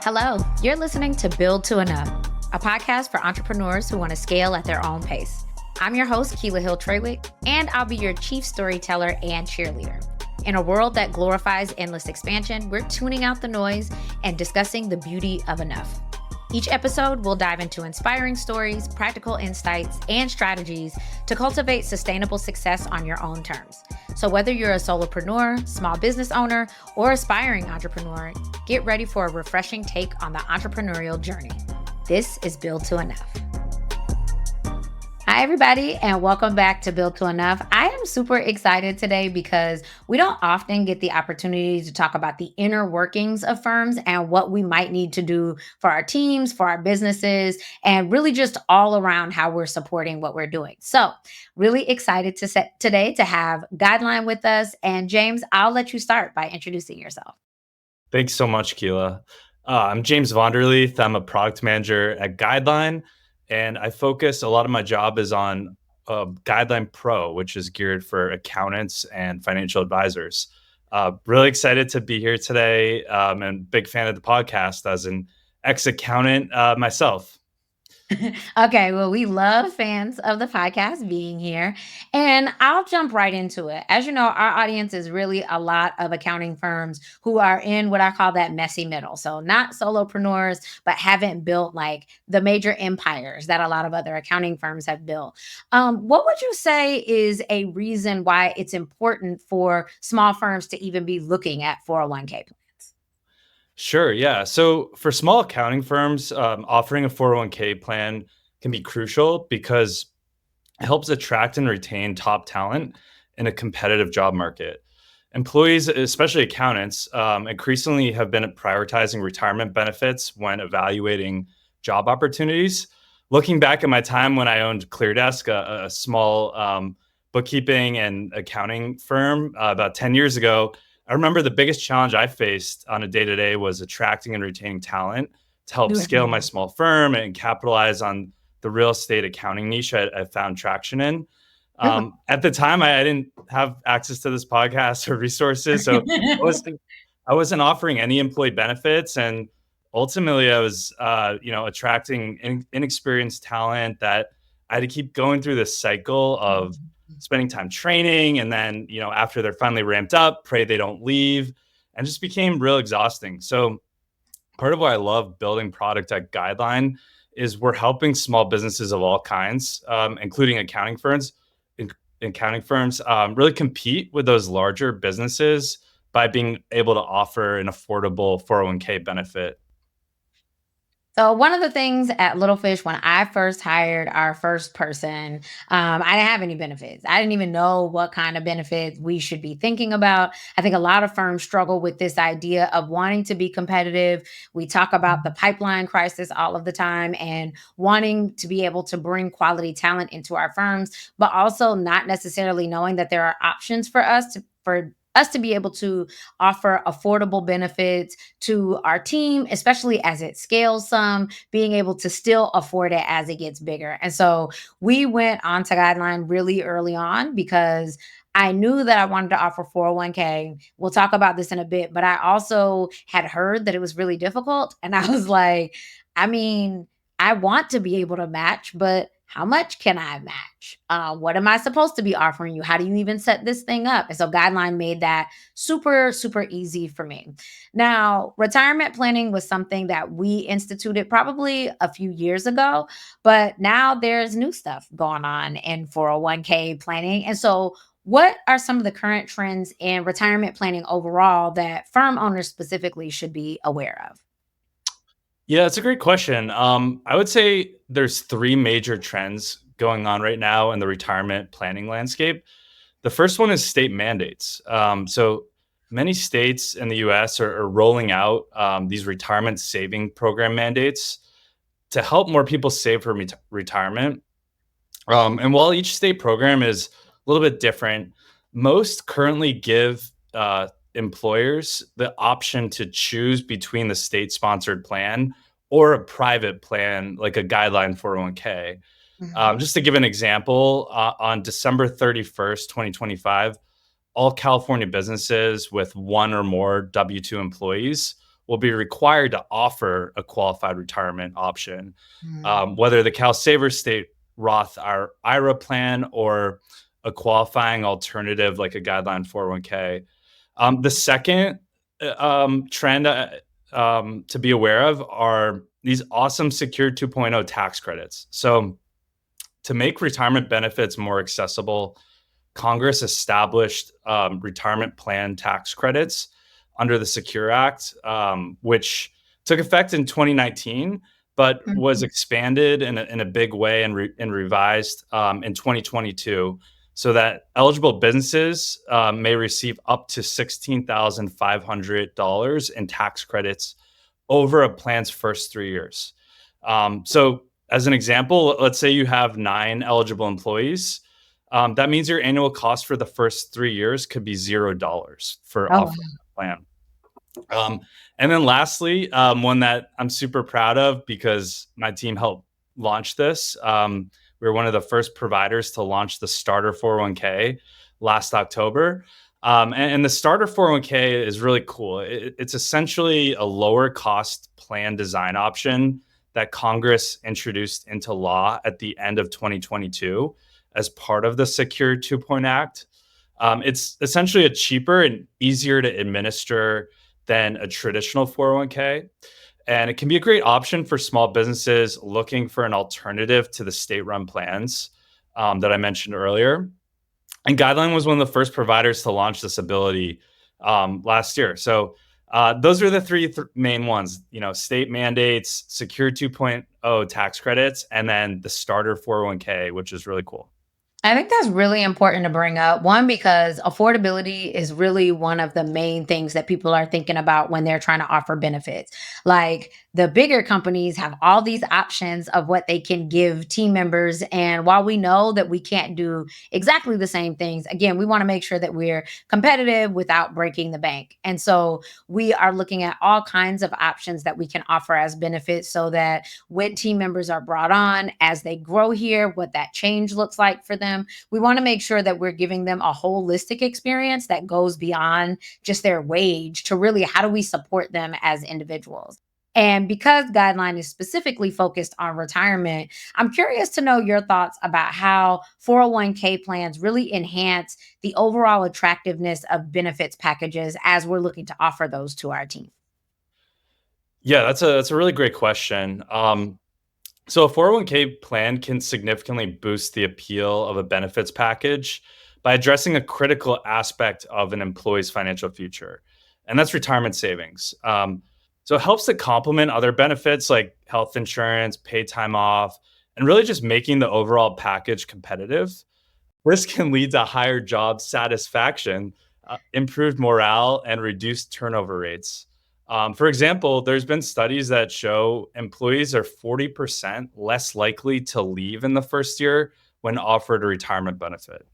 Hello, you're listening to Build to Enough, a podcast for entrepreneurs who want to scale at their own pace. I'm your host, Keila Hill-Trawick, and I'll be your chief storyteller and cheerleader. In a world that glorifies endless expansion, we're tuning out the noise and discussing the beauty of enough. Each episode, we'll dive into inspiring stories, practical insights, and strategies to cultivate sustainable success on your own terms. So whether you're a solopreneur, small business owner, or aspiring entrepreneur, get ready for a refreshing take on the entrepreneurial journey. This is Build to Enough. Hi, everybody, and welcome back to Build to Enough. I am super excited today because we don't often get the opportunity to talk about the inner workings of firms and what we might need to do for our teams, for our businesses, and really just all around how we're supporting what we're doing. So really excited today to have Guideline with us. And James, I'll let you start by introducing yourself. Thanks so much, Keila. I'm James Vonderleith. I'm a product manager at Guideline, and I focus a lot of my job is on Guideline Pro, which is geared for accountants and financial advisors. Really excited to be here today, and big fan of the podcast as an ex-accountant myself. Okay, well, we love fans of the podcast being here, and I'll jump right into it. As you know, our audience is really a lot of accounting firms who are in what I call that messy middle. So, not solopreneurs, but haven't built like the major empires that a lot of other accounting firms have built. What would you say is a reason why it's important for small firms to even be looking at 401k plans? Sure, yeah. So for small accounting firms, offering a 401k plan can be crucial because it helps attract and retain top talent in a competitive job market. Employees, especially accountants, increasingly have been prioritizing retirement benefits when evaluating job opportunities. Looking back at my time when I owned ClearDesk, a small bookkeeping and accounting firm about 10 years ago, I remember the biggest challenge I faced on a day-to-day was attracting and retaining talent to help scale my small firm and capitalize on the real estate accounting niche I found traction in. At the time, I didn't have access to this podcast or resources, so I wasn't offering any employee benefits, and ultimately, I was, attracting inexperienced talent that I had to keep going through this cycle of spending time training, and then after they're finally ramped up, pray they don't leave, and just became real exhausting. So part of why I love building product at Guideline is we're helping small businesses of all kinds, including accounting firms, really compete with those larger businesses by being able to offer an affordable 401k benefit. So one of the things at Little Fish when I first hired our first person, I didn't have any benefits. I didn't even know what kind of benefits we should be thinking about. I think a lot of firms struggle with this idea of wanting to be competitive. We talk about the pipeline crisis all of the time and wanting to be able to bring quality talent into our firms, but also not necessarily knowing that there are options for us to be able to offer affordable benefits to our team, especially as it scales some, being able to still afford it as it gets bigger. And so we went on to Guideline really early on because I knew that I wanted to offer 401k. We'll talk about this in a bit, but I also had heard that it was really difficult. And I was like, I mean, I want to be able to match, but how much can I match? What am I supposed to be offering you? How do you even set this thing up? And so Guideline made that super, super easy for me. Now, retirement planning was something that we instituted probably a few years ago, but now there's new stuff going on in 401k planning. And so, what are some of the current trends in retirement planning overall that firm owners specifically should be aware of? Yeah, it's a great question. I would say there's three major trends going on right now in the retirement planning landscape. The first one is state mandates. So many states in the US are rolling out these retirement saving program mandates to help more people save for retirement. And while each state program is a little bit different, most currently give employers the option to choose between the state sponsored plan or a private plan like a Guideline 401k. Mhm. Just to give an example, on December 31st, 2025, all California businesses with one or more W 2 employees will be required to offer a qualified retirement option, Mm. whether the Cal Savers State Roth IRA plan or a qualifying alternative like a Guideline 401k. The second trend to be aware of are these awesome Secure 2.0 tax credits. So, to make retirement benefits more accessible, Congress established retirement plan tax credits under the Secure Act, which took effect in 2019, but was Mhm. expanded in a big way and revised in 2022 so that eligible businesses may receive up to $16,500 in tax credits over a plan's first 3 years. So, as an example, let's say you have 9 eligible employees. That means your annual cost for the first 3 years could be $0 for Oh, wow. offering a plan. Um, and then lastly, one that I'm super proud of because my team helped launch this. We were one of the first providers to launch the Starter 401k last October. And the Starter 401k is really cool. It's essentially a lower cost plan design option that Congress introduced into law at the end of 2022 as part of the Secure 2.0 Act. It's essentially a cheaper and easier to administer than a traditional 401k. And it can be a great option for small businesses looking for an alternative to the state run plans that I mentioned earlier. And Guideline was one of the first providers to launch this ability last year. So those are the three main ones, state mandates, Secure 2.0 tax credits, and then the starter 401k, which is really cool. I think that's really important to bring up. One, because affordability is really one of the main things that people are thinking about when they're trying to offer benefits. Like the bigger companies have all these options of what they can give team members. And while we know that we can't do exactly the same things, again, we want to make sure that we're competitive without breaking the bank. And so we are looking at all kinds of options that we can offer as benefits so that when team members are brought on, as they grow here, what that change looks like for them. We want to make sure that we're giving them a holistic experience that goes beyond just their wage to really how do we support them as individuals. And because Guideline is specifically focused on retirement, I'm curious to know your thoughts about how 401k plans really enhance the overall attractiveness of benefits packages as we're looking to offer those to our team. Yeah, that's a really great question. So a 401k plan can significantly boost the appeal of a benefits package by addressing a critical aspect of an employee's financial future, and that's retirement savings. So it helps to complement other benefits like health insurance, paid time off, and really just making the overall package competitive. This can lead to higher job satisfaction, improved morale, and reduced turnover rates. For example, there's been studies that show employees are 40% less likely to leave in the first year when offered a retirement benefit.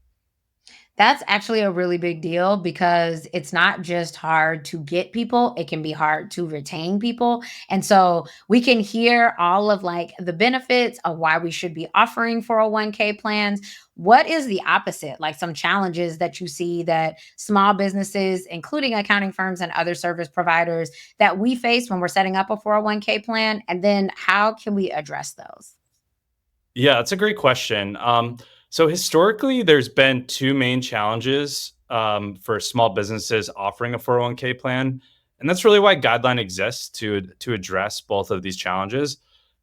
That's actually a really big deal because it's not just hard to get people, it can be hard to retain people. And so we can hear all of like the benefits of why we should be offering 401k plans. What is the opposite? Like some challenges that you see that small businesses, including accounting firms and other service providers, that we face when we're setting up a 401k plan? And then how can we address those? Yeah, that's a great question. So historically, there's been two main challenges for small businesses offering a 401k plan, and that's really why Guideline exists to address both of these challenges.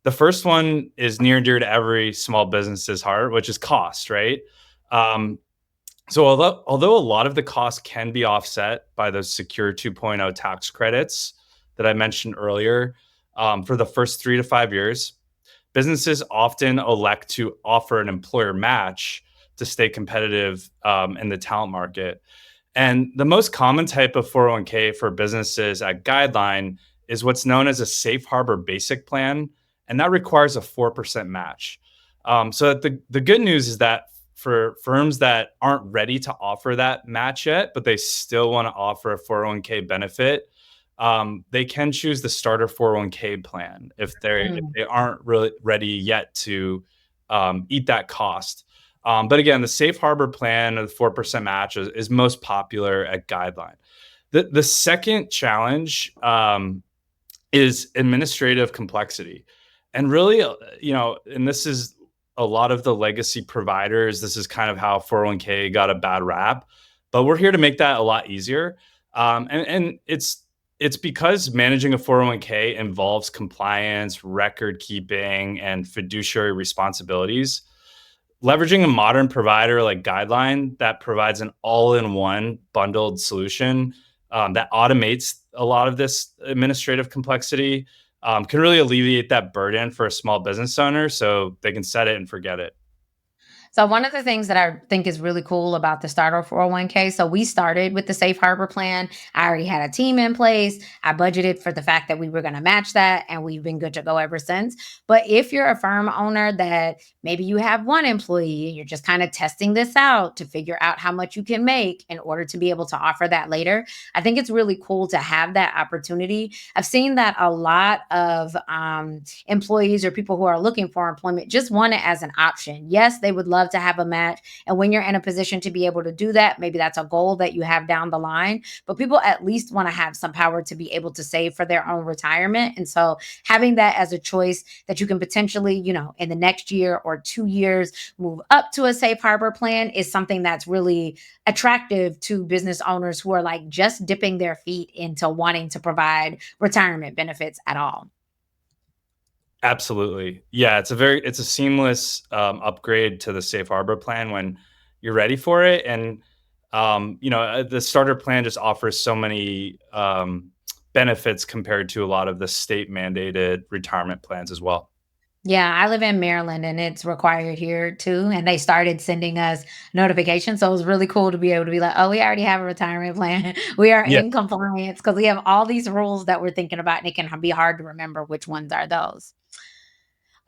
The first one is near and dear to every small business's heart, which is cost, right? Um, so although a lot of the cost can be offset by those Secure 2.0 tax credits that I mentioned earlier for the first 3 to 5 years, businesses often elect to offer an employer match to stay competitive in the talent market. And the most common type of 401k for businesses at Guideline is what's known as a safe harbor basic plan, and that requires a 4% match. So the good news is that for firms that aren't ready to offer that match yet, but they still want to offer a 401k benefit, they can choose the starter 401k plan if they aren't really ready yet to eat that cost. But again, the safe harbor plan of the 4% match is most popular at Guideline. The second challenge is administrative complexity. And really, and this is a lot of the legacy providers. This is kind of how 401k got a bad rap, but we're here to make that a lot easier. And it's because managing a 401k involves compliance, record keeping, and fiduciary responsibilities. Leveraging a modern provider like Guideline that provides an all-in-one bundled solution that automates a lot of this administrative complexity can really alleviate that burden for a small business owner, so they can set it and forget it. So one of the things that I think is really cool about the starter 401k, so we started with the safe harbor plan. I already had a team in place. I budgeted for the fact that we were going to match that, and we've been good to go ever since. But if you're a firm owner that maybe you have one employee and you're just kind of testing this out to figure out how much you can make in order to be able to offer that later, I think it's really cool to have that opportunity. I've seen that a lot of employees or people who are looking for employment just want it as an option. Yes, they would love to have a match. And when you're in a position to be able to do that, maybe that's a goal that you have down the line. But people at least want to have some power to be able to save for their own retirement. And so having that as a choice that you can potentially, in the next year or 2 years, move up to a safe harbor plan is something that's really attractive to business owners who are like just dipping their feet into wanting to provide retirement benefits at all. Absolutely. Yeah, it's a seamless upgrade to the safe harbor plan when you're ready for it. And the starter plan just offers so many benefits compared to a lot of the state mandated retirement plans as well. Yeah, I live in Maryland and it's required here too. And they started sending us notifications. So it was really cool to be able to be like, oh, we already have a retirement plan. We are Yeah. in compliance because we have all these rules that we're thinking about. And it can be hard to remember which ones are those.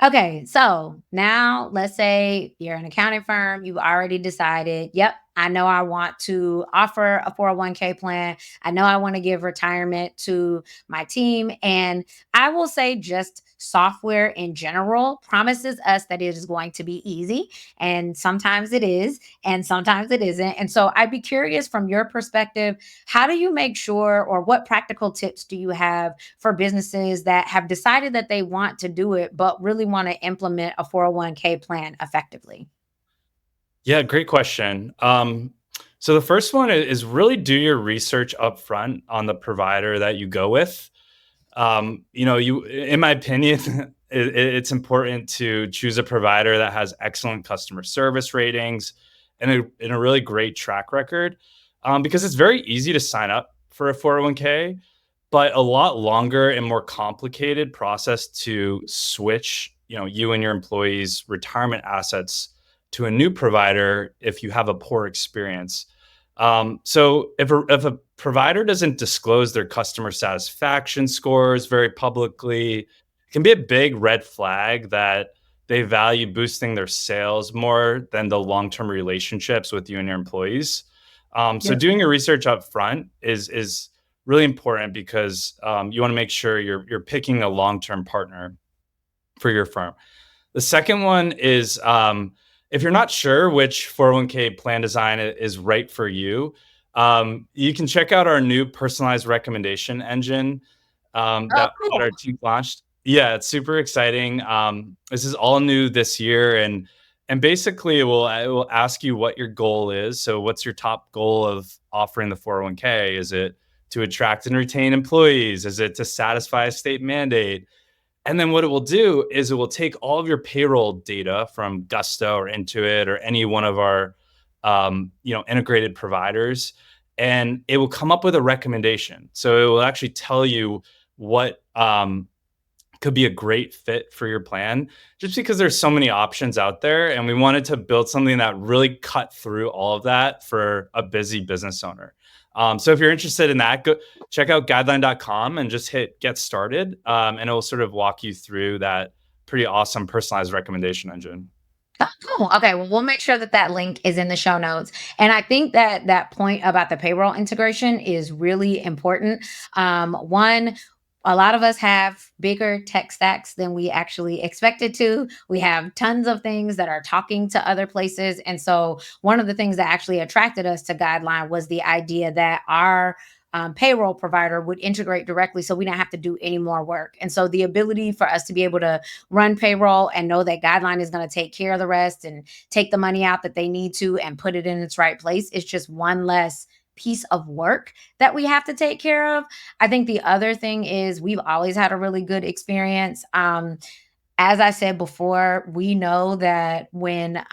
Okay, so now let's say you're an accounting firm, you've already decided, yep, I know I want to offer a 401k plan. I know I want to give retirement to my team. And I will say, just software in general promises us that it is going to be easy. And sometimes it is, and sometimes it isn't. And so I'd be curious from your perspective, how do you make sure, or what practical tips do you have for businesses that have decided that they want to do it, but really want to implement a 401k plan effectively? Yeah, great question. So the first one is really do your research up front on the provider that you go with. In my opinion, it's important to choose a provider that has excellent customer service ratings and a really great track record, because it's very easy to sign up for a 401k, but a lot longer and more complicated process to switch, you and your employees' retirement assets to a new provider if you have a poor experience. So if a provider doesn't disclose their customer satisfaction scores very publicly, it can be a big red flag that they value boosting their sales more than the long-term relationships with you and your employees. So Yep. doing your research up front is really important because you want to make sure you're picking a long-term partner for your firm. The second one is, if you're not sure which 401k plan design is right for you, you can check out our new personalized recommendation engine Oh, that our cool. team launched. Yeah, it's super exciting. This is all new this year, and basically it will ask you what your goal is. So, what's your top goal of offering the 401k? Is it to attract and retain employees? Is it to satisfy a state mandate? And then what it will do is it will take all of your payroll data from Gusto or Intuit or any one of our integrated providers, and it will come up with a recommendation. So it will actually tell you what could be a great fit for your plan, just because there's so many options out there, and we wanted to build something that really cut through all of that for a busy business owner. So if you're interested in that, go check out guideline.com and just hit get started, and it will sort of walk you through that pretty awesome personalized recommendation engine. Oh, cool. Okay. Well, we'll make sure that that link is in the show notes. And I think that that point about the payroll integration is really important. One, A lot of us have bigger tech stacks than we actually expected to. We have tons of things that are talking to other places. And so, one of the things that actually attracted us to Guideline was the idea that our payroll provider would integrate directly so we don't have to do any more work. And so, the ability for us to be able to run payroll and know that Guideline is going to take care of the rest and take the money out that they need to and put it in its right place is just one less piece of work that we have to take care of. I think the other thing is we've always had a really good experience. As I said before, we know that when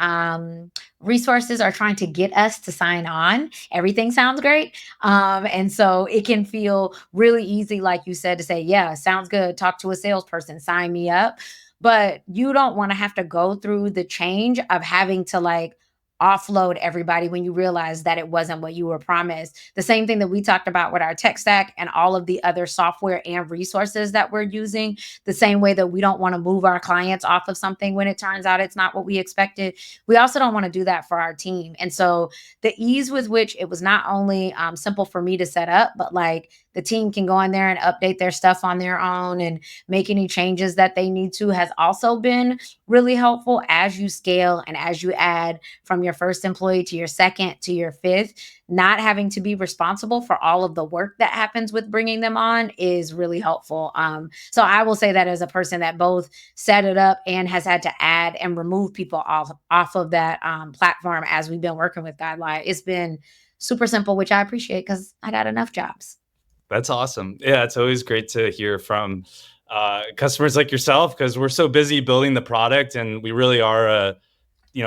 resources are trying to get us to sign on, everything sounds great. And so it can feel really easy, like you said, to say, yeah, sounds good. Talk to a salesperson, sign me up. But you don't want to have to go through the change of having to like offload everybody when you realize that it wasn't what you were promised. The same thing that we talked about with our tech stack and all of the other software and resources that we're using, the same way that we don't want to move our clients off of something when it turns out it's not what we expected. We also don't want to do that for our team. And so the ease with which it was not only simple for me to set up, but like the team can go in there and update their stuff on their own and make any changes that they need to has also been really helpful as you scale and as you add from your first employee to your second to your fifth. Not having to be responsible for all of the work that happens with bringing them on is really helpful. So I will say that as a person that both set it up and has had to add and remove people off of that platform as we've been working with Guideline, it's been super simple, which I appreciate because I got enough jobs. That's awesome. Yeah, it's always great to hear from customers like yourself because we're so busy building the product, and we really are a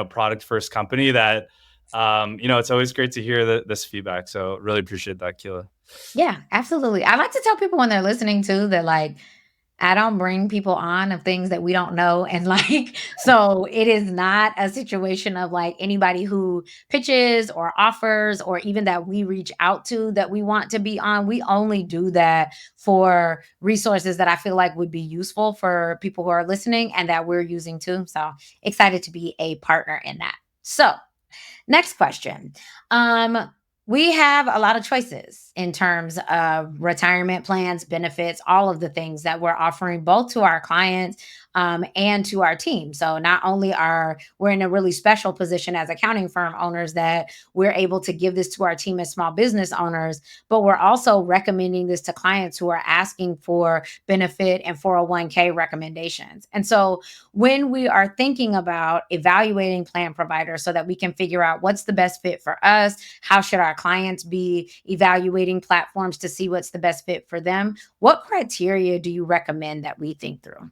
product first company that it's always great to hear this feedback. So really appreciate that, Keila. Yeah, absolutely. I like to tell people when they're listening too that like I don't bring people on of things that we don't know. And like, so it is not a situation of like anybody who pitches or offers or even that we reach out to that we want to be on. We only do that for resources that I feel like would be useful for people who are listening and that we're using too. So excited to be a partner in that. So, next question. We have a lot of choices in terms of retirement plans, benefits, all of the things that we're offering both to our clients and to our team. So not only are we're in a really special position as accounting firm owners that we're able to give this to our team as small business owners, but we're also recommending this to clients who are asking for benefit and 401k recommendations. And so when we are thinking about evaluating plan providers so that we can figure out what's the best fit for us, how should our clients be evaluating platforms to see what's the best fit for them, what criteria do you recommend that we think through?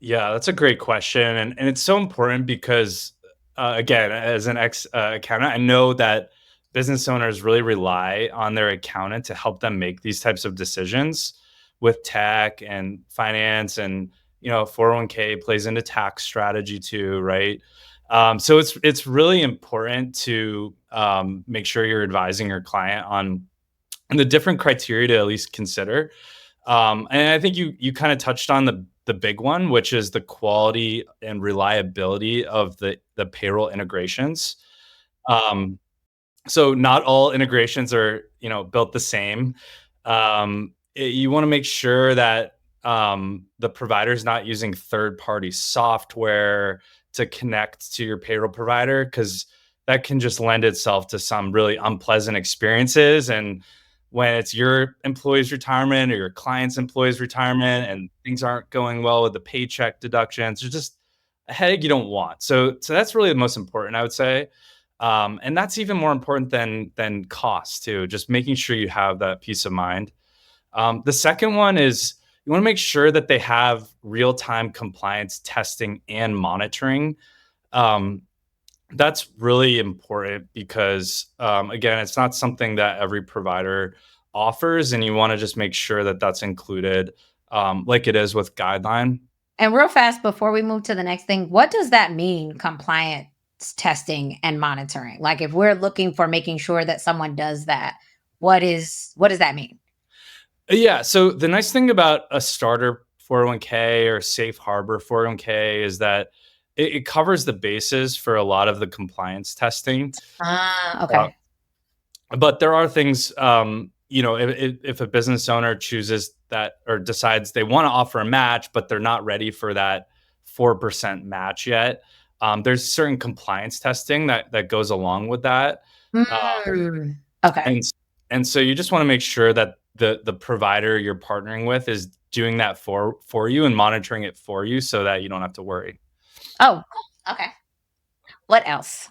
Yeah, that's a great question, and it's so important because, again, as an ex accountant, I know that business owners really rely on their accountant to help them make these types of decisions with tech and finance, and 401k plays into tax strategy too, right? So it's really important to make sure you're advising your client on the different criteria to at least consider. And I think you kind of touched on the big one, which is the quality and reliability of the payroll integrations. Um, so not all integrations are built the same. You want to make sure that the provider is not using third party software to connect to your payroll provider, because that can just lend itself to some really unpleasant experiences. And when it's your employee's retirement or your client's employee's retirement and things aren't going well with the paycheck deductions, it's just a headache you don't want. So that's really the most important, I would say. And that's even more important than cost too. Just making sure you have that peace of mind. The second one is you want to make sure that they have real time compliance testing and monitoring. Um, that's really important because, again, it's not something that every provider offers, and you want to just make sure that that's included, like it is with Guideline. And real fast before we move to the next thing, what does that mean, compliance testing and monitoring? Like if we're looking for making sure that someone does that, what does that mean? Yeah. So the nice thing about a starter 401k or safe harbor 401k is that it covers the bases for a lot of the compliance testing. Ah, Uh, okay. but there are things. if a business owner chooses that or decides they want to offer a match, but they're not ready for that 4% match yet, there's certain compliance testing that goes along with that. Uh, Mm, okay. and and so you just want to make sure that the provider you're partnering with is doing that for you and monitoring it for you so that you don't have to worry. Oh, cool. Okay. What else?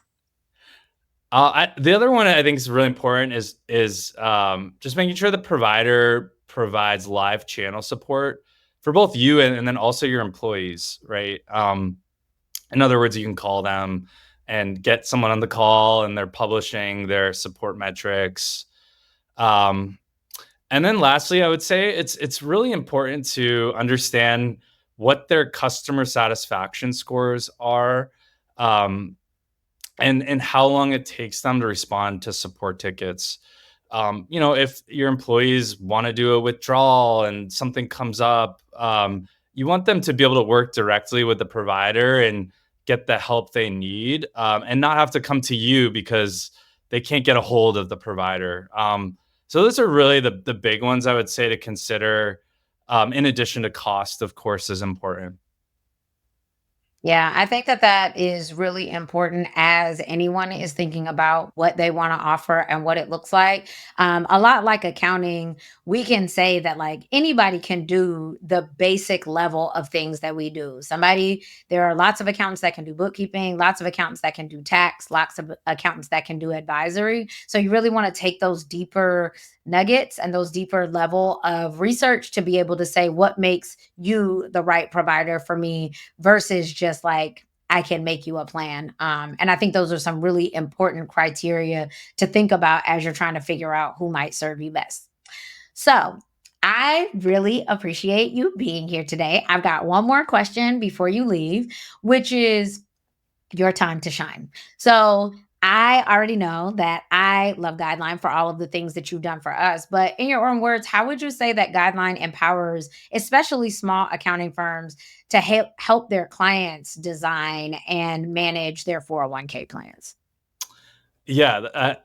The other one I think is really important is just making sure the provider provides live channel support for both you and then also your employees, right? In other words, you can call them and get someone on the call, and they're publishing their support metrics. Um, and then lastly, I would say it's really important to understand what their customer satisfaction scores are. Um, and how long it takes them to respond to support tickets. If your employees want to do a withdrawal and something comes up, you want them to be able to work directly with the provider and get the help they need, and not have to come to you because they can't get a hold of the provider. So those are really the big ones I would say to consider. In addition to cost, of course, is important. Yeah, I think that that is really important as anyone is thinking about what they want to offer and what it looks like. A lot like accounting, we can say that like anybody can do the basic level of things that we do. There are lots of accountants that can do bookkeeping, lots of accountants that can do tax, lots of accountants that can do advisory. So you really want to take those deeper nuggets and those deeper level of research to be able to say what makes you the right provider for me versus just like I can make you a plan. And I think those are some really important criteria to think about as you're trying to figure out who might serve you best. So I really appreciate you being here today. I've got one more question before you leave, which is your time to shine. So I already know that I love Guideline for all of the things that you've done for us. But in your own words, how would you say that Guideline empowers, especially small accounting firms, to help their clients design and manage their 401k plans? Yeah,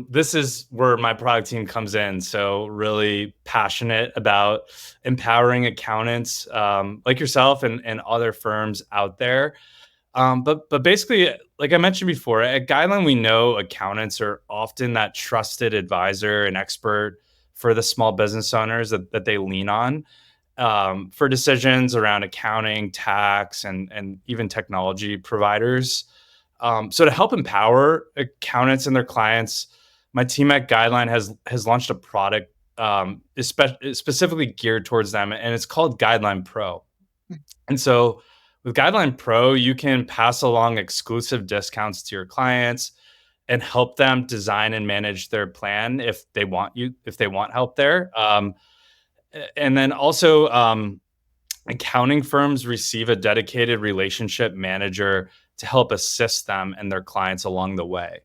this is where my product team comes in. So, really passionate about empowering accountants like yourself and other firms out there. But basically, like I mentioned before, at Guideline, we know accountants are often that trusted advisor and expert for the small business owners that they lean on for decisions around accounting, tax, and even technology providers. So to help empower accountants and their clients, my team at Guideline has launched a product specifically geared towards them, and it's called Guideline Pro. And so with Guideline Pro, you can pass along exclusive discounts to your clients and help them design and manage their plan if they want help there. And then also, accounting firms receive a dedicated relationship manager to help assist them and their clients along the way.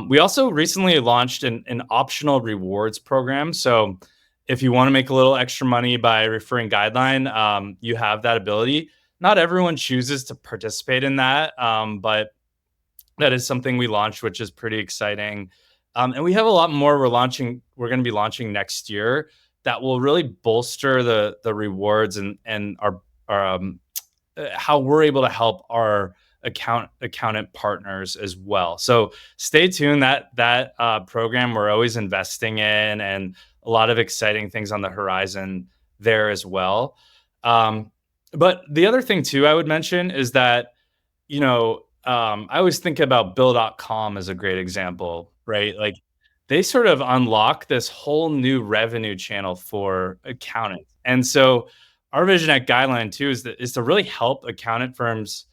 We also recently launched an optional rewards program. So if you want to make a little extra money by referring Guideline, you have that ability. Not everyone chooses to participate in that, but that is something we launched, which is pretty exciting. And we have a lot more We're going to be launching next year that will really bolster the rewards and how we're able to help our accountant partners as well. So stay tuned. That program we're always investing in, and a lot of exciting things on the horizon there as well. Um, but the other thing too, I would mention is that I always think about Bill.com as a great example, right? Like they sort of unlock this whole new revenue channel for accountants. And so our vision at Guideline too is to really help accountant firms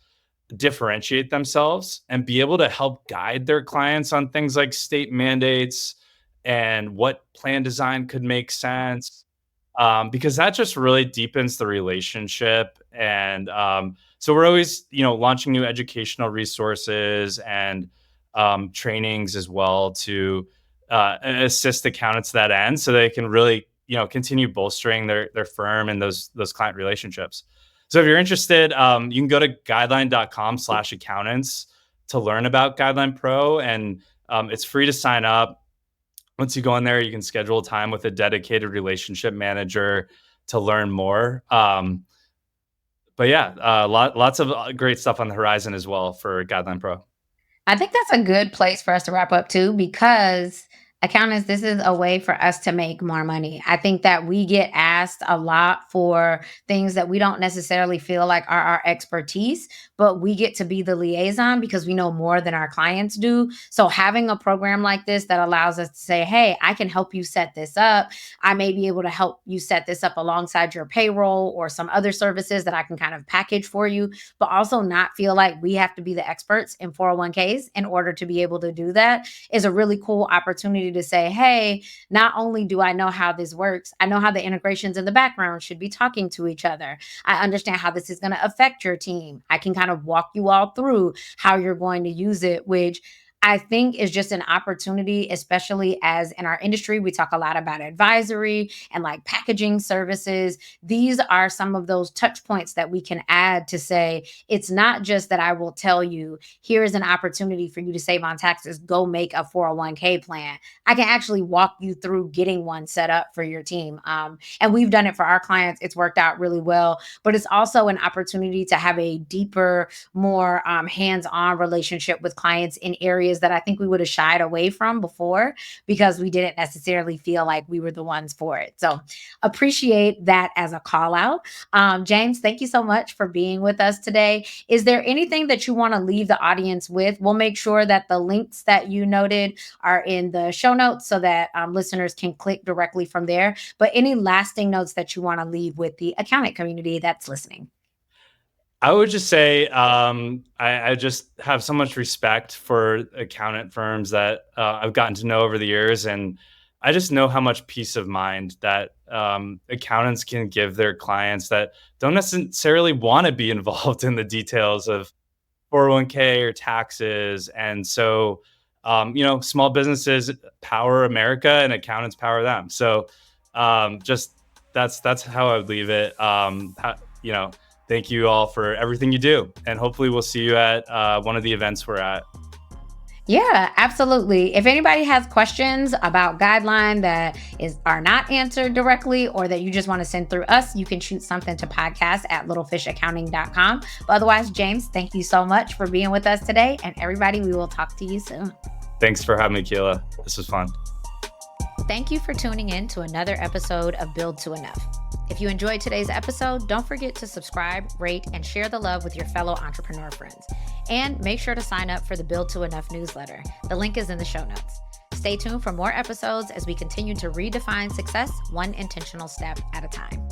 differentiate themselves and be able to help guide their clients on things like state mandates and what plan design could make sense, because that just really deepens the relationship. And so we're always, launching new educational resources and trainings as well to assist accountants to that end, so they can really, continue bolstering their firm and those client relationships. So if you're interested, you can go to guideline.com/accountants to learn about Guideline Pro, and it's free to sign up. Once you go in there, you can schedule time with a dedicated relationship manager to learn more. But yeah, lots of great stuff on the horizon as well for Guideline Pro. I think that's a good place for us to wrap up too, because accountants, this is a way for us to make more money. I think that we get asked a lot for things that we don't necessarily feel like are our expertise, but we get to be the liaison because we know more than our clients do. So having a program like this that allows us to say, hey, I can help you set this up. I may be able to help you set this up alongside your payroll or some other services that I can kind of package for you, but also not feel like we have to be the experts in 401ks in order to be able to do that is a really cool opportunity to say, hey, not only do I know how this works, I know how the integrations in the background should be talking to each other. I understand how this is going to affect your team. I can kind of walk you all through how you're going to use it, which I think is just an opportunity, especially as in our industry, we talk a lot about advisory and like packaging services. These are some of those touch points that we can add to say, it's not just that I will tell you, here is an opportunity for you to save on taxes, go make a 401k plan. I can actually walk you through getting one set up for your team. And we've done it for our clients. It's worked out really well, but it's also an opportunity to have a deeper, more hands-on relationship with clients in areas that I think we would have shied away from before because we didn't necessarily feel like we were the ones for it. So appreciate that as a call out. James, thank you so much for being with us today. Is there anything that you want to leave the audience with? We'll make sure that the links that you noted are in the show notes so that listeners can click directly from there. But any lasting notes that you want to leave with the accountant community that's listening? I would just say I just have so much respect for accountant firms that I've gotten to know over the years, and I just know how much peace of mind that accountants can give their clients that don't necessarily want to be involved in the details of 401k or taxes. And so, small businesses power America, and accountants power them. So, just that's how I would leave it. You know, thank you all for everything you do, and hopefully we'll see you at one of the events we're at. Yeah, absolutely. If anybody has questions about Guideline that are not answered directly or that you just want to send through us, you can shoot something to podcast@littlefishaccounting.com. But otherwise, James, thank you so much for being with us today. And everybody, we will talk to you soon. Thanks for having me, Keila. This was fun. Thank you for tuning in to another episode of Build to Enough. If you enjoyed today's episode, don't forget to subscribe, rate, and share the love with your fellow entrepreneur friends. And make sure to sign up for the Build to Enough newsletter. The link is in the show notes. Stay tuned for more episodes as we continue to redefine success one intentional step at a time.